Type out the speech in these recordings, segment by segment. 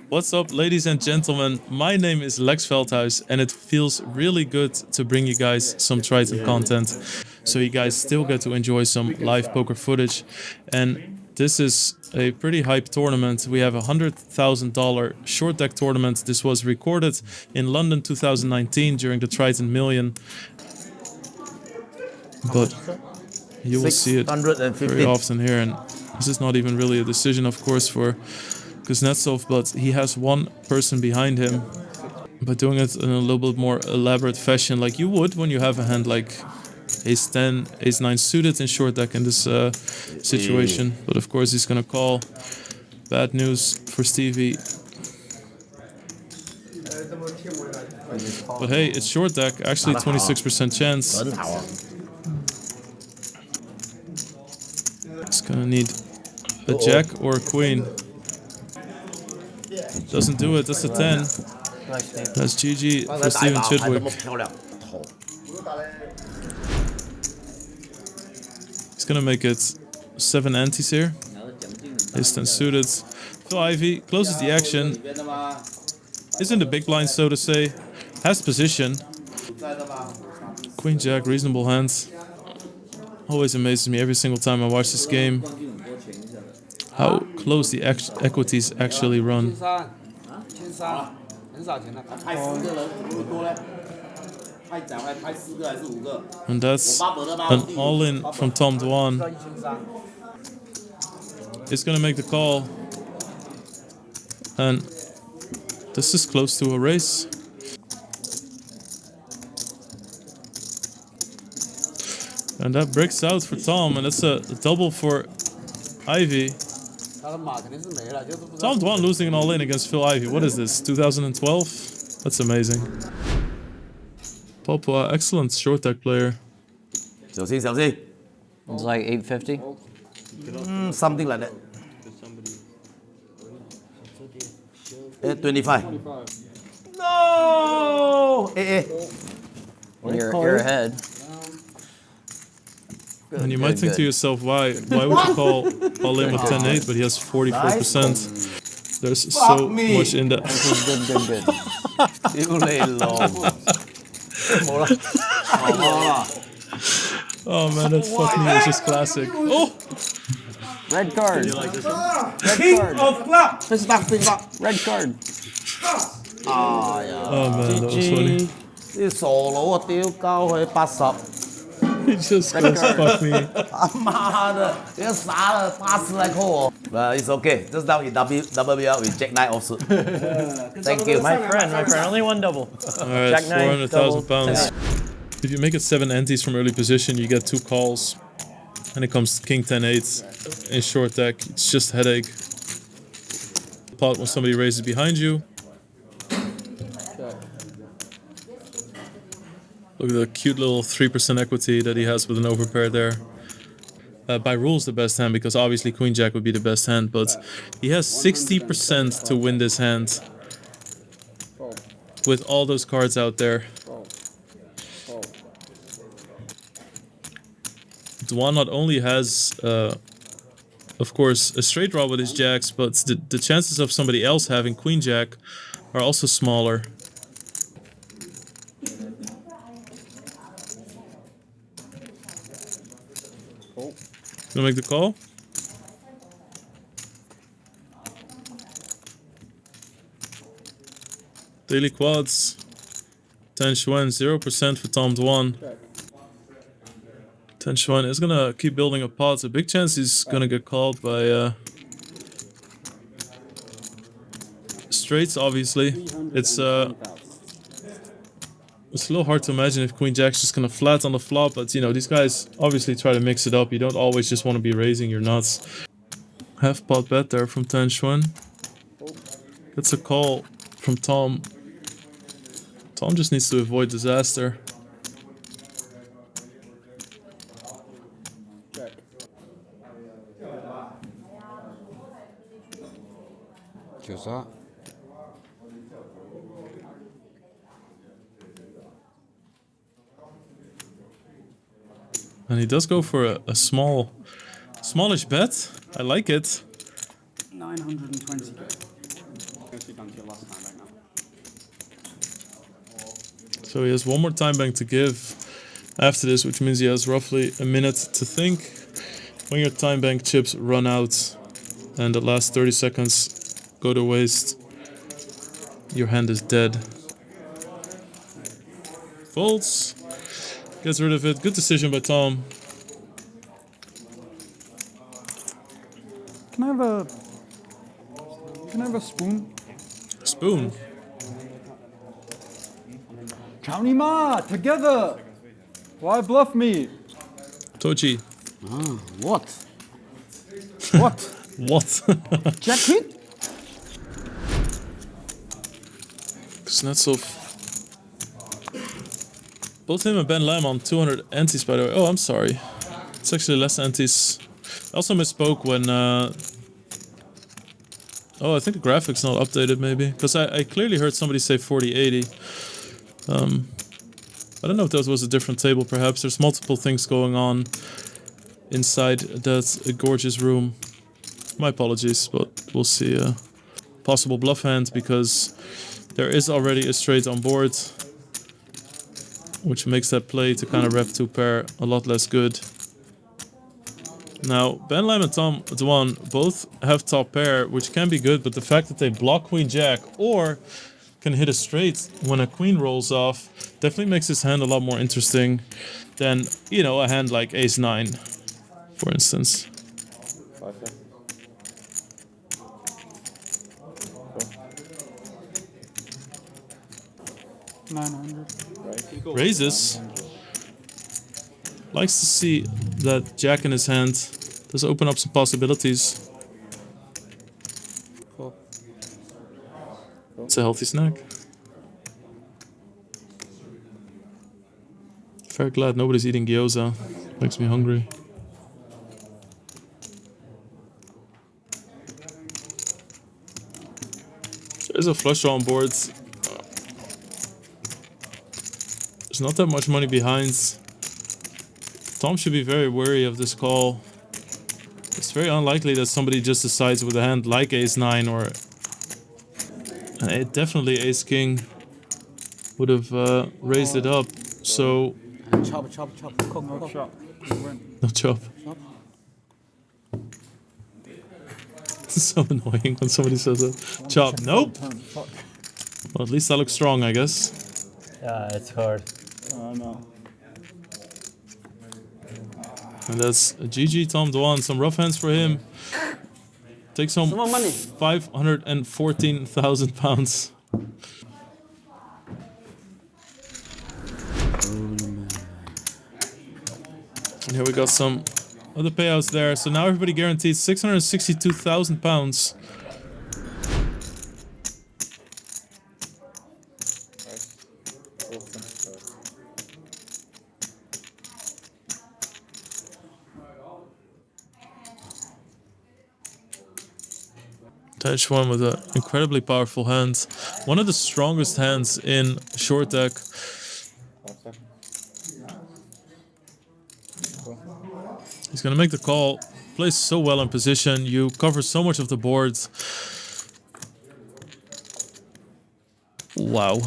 What's up, ladies and gentlemen? My name is Lex Veldhuis, and it feels really good to bring you guys some Triton content, so you guys still get to enjoy some live poker footage. And this is a pretty hype tournament. We have a $100,000 short deck tournament. This was recorded in London 2019 during the Triton Million, but you will see it very often here. And this is not even really a decision, of course, for Kuznetsov, but he has one person behind him, but doing it in a little bit more elaborate fashion, like you would when you have a hand like Ace 10, Ace 9 suited in short deck in this situation. But of course he's gonna call. Bad news for Stevie. But hey, it's short deck, actually 26% chance. It's gonna need a jack or a queen. Doesn't do it, that's a 10. That's GG for Steven Chidwick. He's gonna make it 7 antes here. Ace 10 suited. Phua Ivey closes the action. Is in the big blind, so to say. Has position. Queen Jack, reasonable hands. Always amazes me every single time I watch this game how close the equities actually run. And that's an all-in from Tom Dwan. He's gonna make the call. And this is close to a race. And that breaks out for Tom, and that's a double for Ivey. Tom Dwan losing an all-in against Phua Ivey. What is this, 2012? That's amazing. Phua, excellent short deck player. It's like 850? Something like that. 825. No! You're ahead. Good, and you might think to yourself, why would you call all in with 10-8, but he has 44%. There's so much in that. Good. Oh man, that fuck me is just classic. Oh! Red card. Red card. Oh man, that was funny. He just fucked me. Well, it's okay. Just now he double me out with Jack 9 offsuit. Thank you. My friend, only one double. Alright, Jack 9, 400,000 pounds. If you make it 7 antes from early position, you get 2 calls. And it comes King 10-8 in short deck. It's just headache. Pot when somebody raises behind you. Look at the cute little 3% equity that he has with an overpair there. By rules, the best hand, because obviously Queen Jack would be the best hand, but he has 60% to win this hand with all those cards out there. Dwan not only has, of course, a straight draw with his jacks, but the chances of somebody else having Queen Jack are also smaller. Gonna make the call. Daily quads. 10 Xuan, 0% for Tom Dwan. 10 Xuan is gonna keep building a pot. A big chance he's gonna get called by straights, obviously. It's a little hard to imagine if Queen Jack's just gonna flat on the flop, but you know, these guys obviously try to mix it up. You don't always just want to be raising your nuts. Half pot bet there from 10 Xuan. Gets a call from Tom. Tom just needs to avoid disaster. And he does go for a smallish bet. I like it. 920. So he has one more time bank to give after this, which means he has roughly a minute to think. When your time bank chips run out and the last 30 seconds go to waste, your hand is dead. Folds. Gets rid of it. Good decision by Tom. Can I have a spoon? Spoon. County Ma, together! Why bluff me? Tochi. What? What? What? Jack queen? Kuznetsov. Both him and Ben Lam on 200 antis, by the way. Oh, I'm sorry. It's actually less antis. I also misspoke when... Oh, I think the graphic's not updated, maybe. Because I clearly heard somebody say 4080. I don't know if that was a different table, perhaps. There's multiple things going on inside that gorgeous room. My apologies, but we'll see a possible bluff hand, because there is already a straight on board, which makes that play to kind of rep 2 pair a lot less good. Now, Ben Lam and Tom Dwan both have top pair, which can be good, but the fact that they block Queen Jack or can hit a straight when a queen rolls off definitely makes his hand a lot more interesting than, you know, a hand like Ace 9, for instance. 900. Raises. Likes to see that Jack in his hand. Does open up some possibilities. Cool. It's a healthy snack. Very glad nobody's eating gyoza. Makes me hungry. There's a flush draw on board. There's not that much money behind. Tom should be very wary of this call. It's very unlikely that somebody just decides with a hand like Ace 9 or... definitely Ace King would have raised it up, so... Chop, chop, chop. Cook, No cook. chop. No chop. It's so annoying when somebody says that. Chop. Nope. Fuck. Well, at least I look strong, I guess. Yeah, it's hard. No. And that's a GG Tom Dwan. Some rough hands for him. Takes home Some more money. 514,000 pounds. And here we got some other payouts there. So now everybody guarantees 662,000 pounds. Touch one with an incredibly powerful hand. One of the strongest hands in short deck. He's gonna make the call. Plays so well in position. You cover so much of the board. Wow.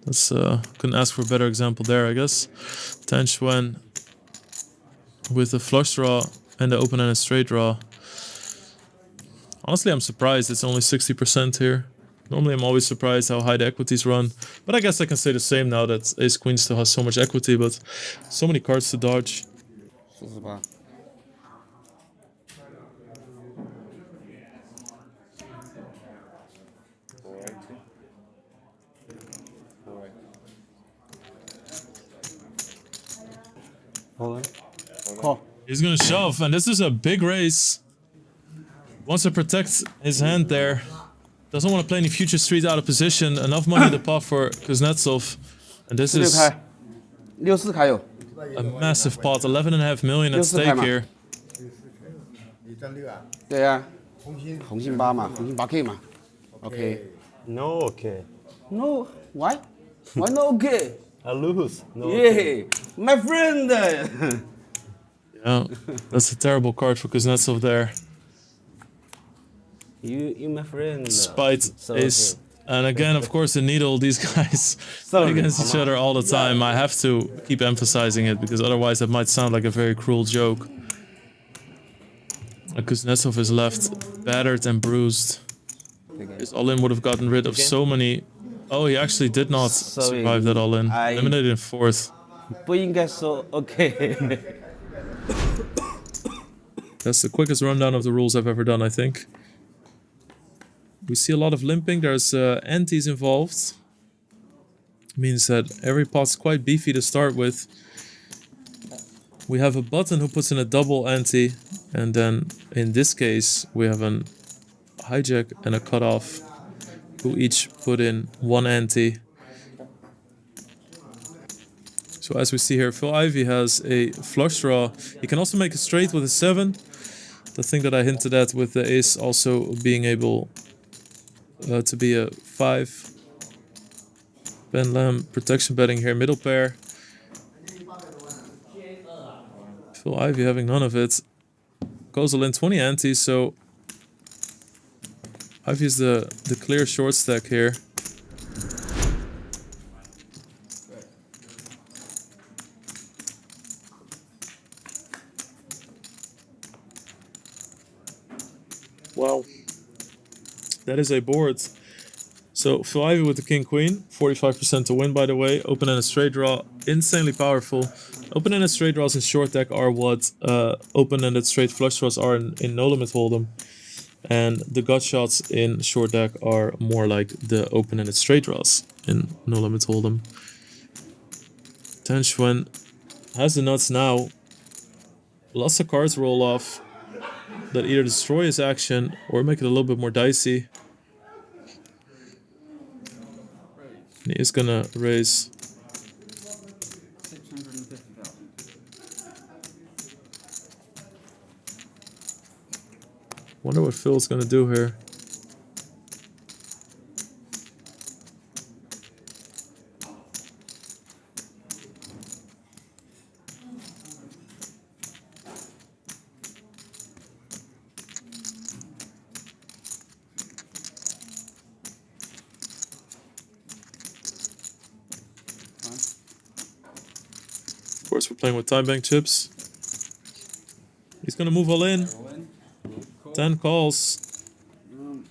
That's couldn't ask for a better example there, I guess. Tan Xuan with a flush draw and the open and a straight draw. Honestly, I'm surprised it's only 60% here. Normally, I'm always surprised how high the equities run. But I guess I can say the same now that Ace Queen still has so much equity, but so many cards to dodge. 48. Call. He's gonna shove, and this is a big raise. Wants to protect his hand there. Doesn't want to play any future streets out of position. Enough money to pot for Kuznetsov. And this is 64开有 a massive pot. 11.5 million at stake here. 对呀，红心8嘛，红心8K 嘛。OK。 No, okay. No, why? Why not okay? I lose. No. Yeah, my friend. Yeah, that's a terrible card for Kuznetsov there. You my friend. Spite So, ace. okay. And again, of course, the needle, these guys play against each other all the time. I have to keep emphasizing it because otherwise that might sound like a very cruel joke. Kuznetsov is left battered and bruised. His all-in would have gotten rid of so many... Oh, he actually did not survive that all-in. Eliminated in 4th. 不应该说 okay. That's the quickest rundown of the rules I've ever done, I think. We see a lot of limping. There's antes involved. Means that every pot's quite beefy to start with. We have a button who puts in a double ante. And then, in this case, we have an hijack and a cutoff who each put in 1 ante. So as we see here, Phua Ivey has a flush draw. He can also make a straight with a 7. The thing that I hinted at with the ace also being able to be a 5. Ben Lam protection betting here, middle pair. Phua Ivey having none of it. Goes all in 20 antes, so Ivey's the clear short stack here. Wow, that is a board. So Phua Ivey with the king queen, 45% to win, by the way. Open and a straight draw, insanely powerful. Open ended straight draws in short deck are what open ended straight flush draws are in no limit hold'em, and the gut shots in short deck are more like the open ended straight draws in no limit hold'em. Tan Xuan has the nuts now. Lots of cards roll off that either destroy his action or make it a little bit more dicey. And he is gonna raise. 650,000. Wonder what Phil's gonna do here. Of course, we're playing with time bank chips. He's gonna move all in. 10 calls.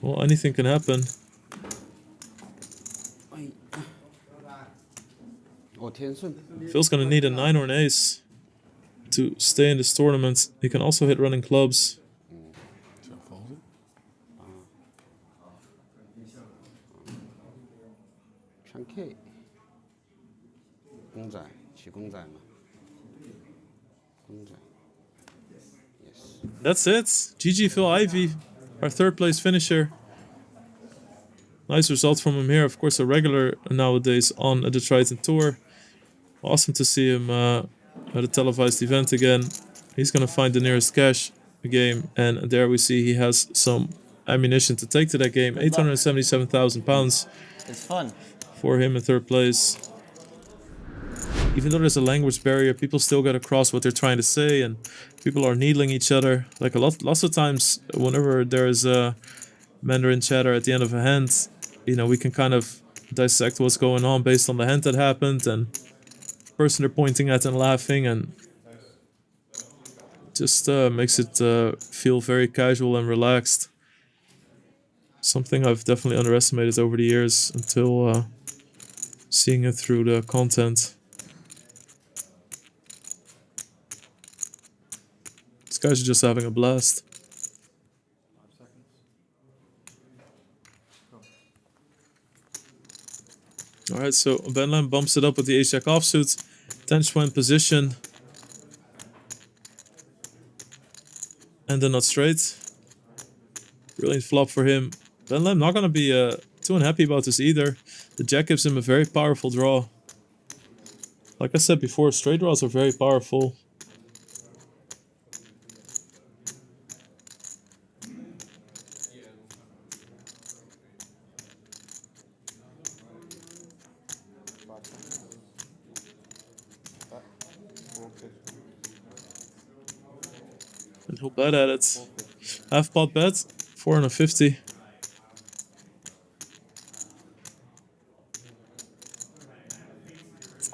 Well, anything can happen. Phil's gonna need a 9 or an ace to stay in this tournament. He can also hit running clubs. That's it. GG Phua Ivey, our 3rd place finisher. Nice result from him here. Of course, a regular nowadays on the Triton Tour. Awesome to see him at a televised event again. He's going to find the nearest cash game. And there we see he has some ammunition to take to that game. £877,000. It's fun. For him in 3rd place. Even though there's a language barrier, people still get across what they're trying to say, and people are needling each other. Like lots of times, whenever there's a Mandarin chatter at the end of a hand, you know, we can kind of dissect what's going on based on the hand that happened and the person they're pointing at and laughing, and just makes it feel very casual and relaxed. Something I've definitely underestimated over the years until seeing it through the content. These guys are just having a blast. Alright, so Ben Lam bumps it up with the ace-jack offsuit. Tan Xuan position. And then not straight. Brilliant flop for him. Ben Lam not going to be too unhappy about this either. The jack gives him a very powerful draw. Like I said before, straight draws are very powerful. And he'll bet at it. Half pot bet, 450.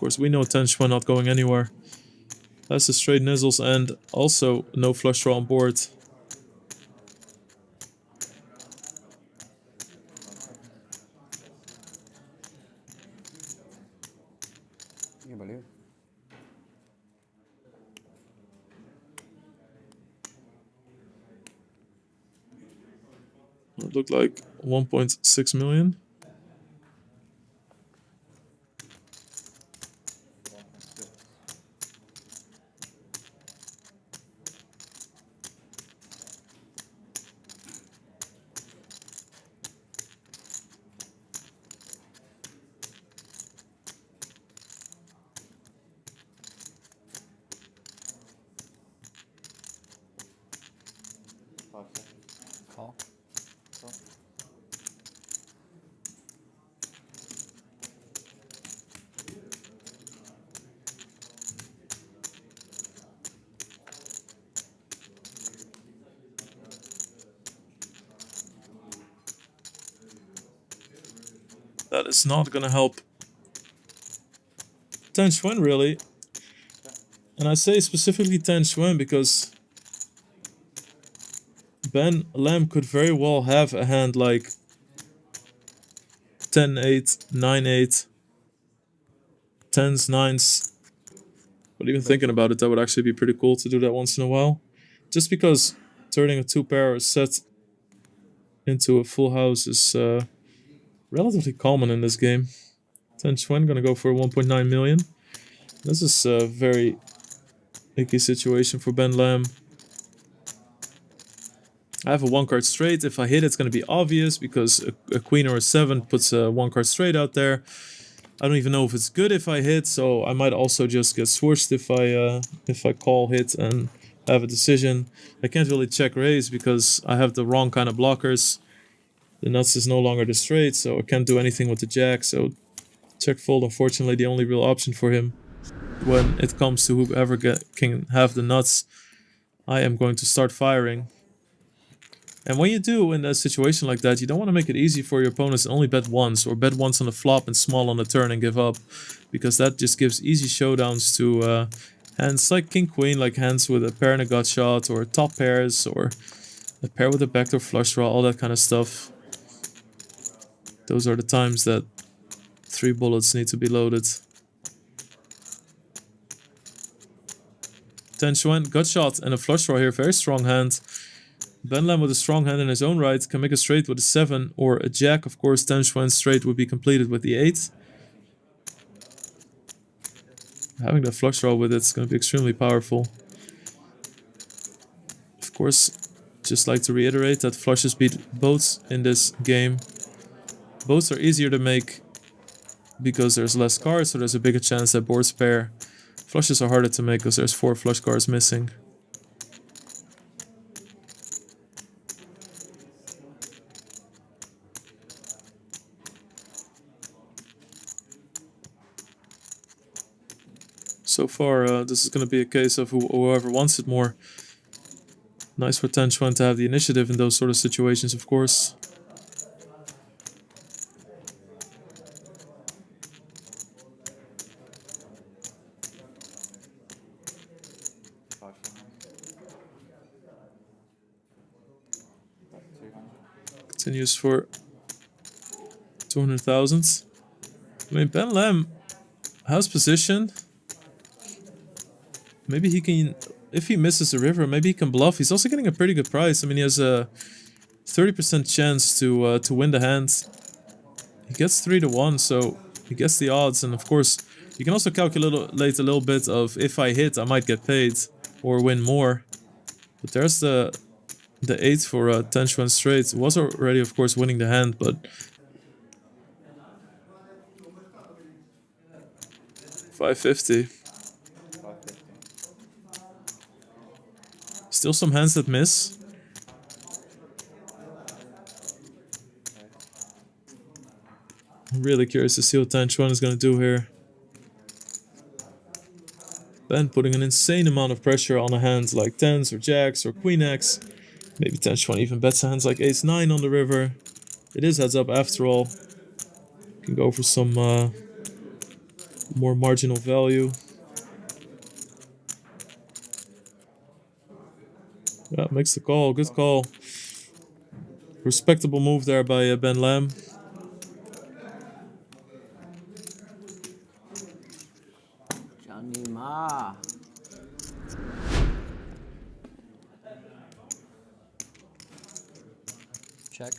course, we know Ten Schwen not going anywhere. That's the straight nizzles and also no flush draw on board. It looked like 1.6 million. Call. That is not going to help Ten Schwen really. And I say specifically Ten Schwen because Ben Lam could very well have a hand like 10-8, 9-8, 10s, 9s. But even thinking about it, that would actually be pretty cool to do that once in a while. Just because turning a 2-pair set into a full house is relatively common in this game. Ten Schwen gonna go for 1.9 million. This is a very icky situation for Ben Lam. I have a 1-card straight. If I hit, it's going to be obvious because a queen or a 7 puts a 1-card straight out there. I don't even know if it's good if I hit, so I might also just get switched if I call hit and have a decision. I can't really check raise because I have the wrong kind of blockers. The nuts is no longer the straight, so I can't do anything with the jack. So check fold, unfortunately, the only real option for him when it comes to whoever can have the nuts. I am going to start firing. And when you do in a situation like that, you don't want to make it easy for your opponents and only bet once, or bet once on the flop and small on the turn and give up, because that just gives easy showdowns to hands like King Queen, like hands with a pair and a gut shot, or top pairs, or a pair with a backdoor flush draw, all that kind of stuff. Those are the times that 3 bullets need to be loaded. Ten Schwen, gut shot and a flush draw here, very strong hand. Ben Lam with a strong hand in his own right can make a straight with a 7 or a jack. Of course, Ten Schwen straight would be completed with the 8. Having the flush draw with it is going to be extremely powerful. Of course, just like to reiterate that flushes beat boats in this game. Boats are easier to make because there's less cards, so there's a bigger chance that boards pair. Flushes are harder to make because there's 4 flush cards missing. So far, this is going to be a case of whoever wants it more. Nice for Ten Schwen to have the initiative in those sort of situations, of course. Continues for 200,000. I mean, Ben Lam has position. Maybe he can, if he misses the river, maybe he can bluff. He's also getting a pretty good price. I mean, he has a 30% chance to win the hand. He gets 3-1, so he gets the odds. And of course, you can also calculate a little bit of if I hit, I might get paid or win more. But there's the 8 for Ten Schwen straight. It was already, of course, winning the hand, but 550. Still some hands that miss. I'm really curious to see what Ten Schwen is going to do here. Ben putting an insane amount of pressure on a hand like 10s or jacks or queen x. Maybe Ten Schwen even bets hands like ace 9 on the river. It is heads up after all. Can go for some more marginal value. Yeah, makes the call. Good call. Respectable move there by Ben Lam. Johnny Ma. Check.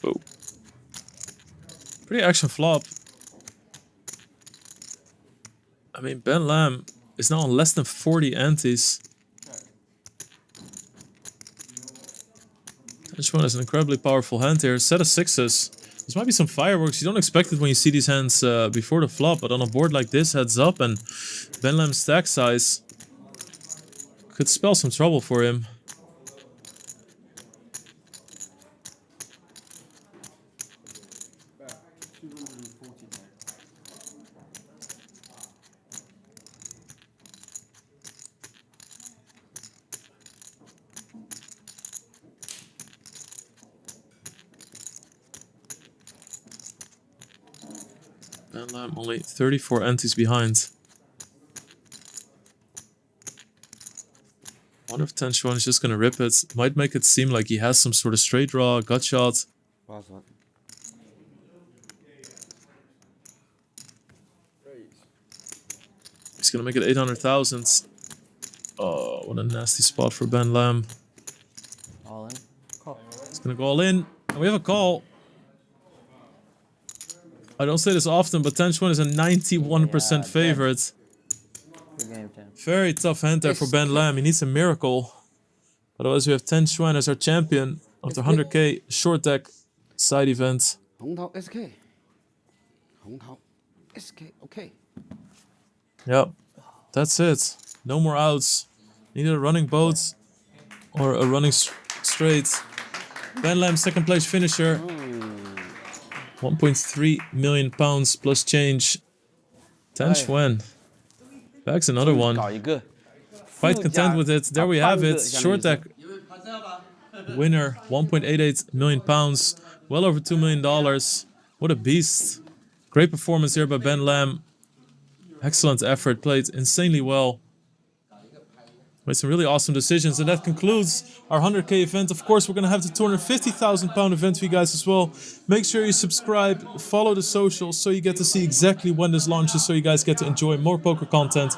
Oh. Pretty action flop. I mean, Ben Lam is now on less than 40 antes. This one is an incredibly powerful hand here. Set of sixes. This might be some fireworks. You don't expect it when you see these hands before the flop, but on a board like this, heads up, and Ben Lam's stack size could spell some trouble for him. Ben Lam only 34 antes behind. One of 10 Chuan is just gonna rip it. Might make it seem like he has some sort of straight draw, gut shot. He's gonna make it 800,000. Oh, what a nasty spot for Ben Lam. All in. Call. He's gonna go all in. And we have a call. I don't say this often, but 10 Chuan is a 91% favorite. Good game, Tim. Very tough hand there for Ben Lam. He needs a miracle. Otherwise, we have 10 Chuan as our champion of the 100k short deck side event. 红桃 SK， 红桃 SK OK。 Yep, that's it. No more outs. Neither a running boat or a running straight. Ben Lam second place finisher. 1.3 million pounds plus change. 10 Chuan. Bags another one. 搞一个 Quite content with it. There we have it. Short deck winner. 1.88 million pounds. Well over $2 million. What a beast. Great performance here by Ben Lam. Excellent effort. Played insanely well. Made some really awesome decisions. And that concludes our 100k event. Of course, we're going to have the 250,000 pound event for you guys as well. Make sure you subscribe, follow the socials so you get to see exactly when this launches, so you guys get to enjoy more poker content.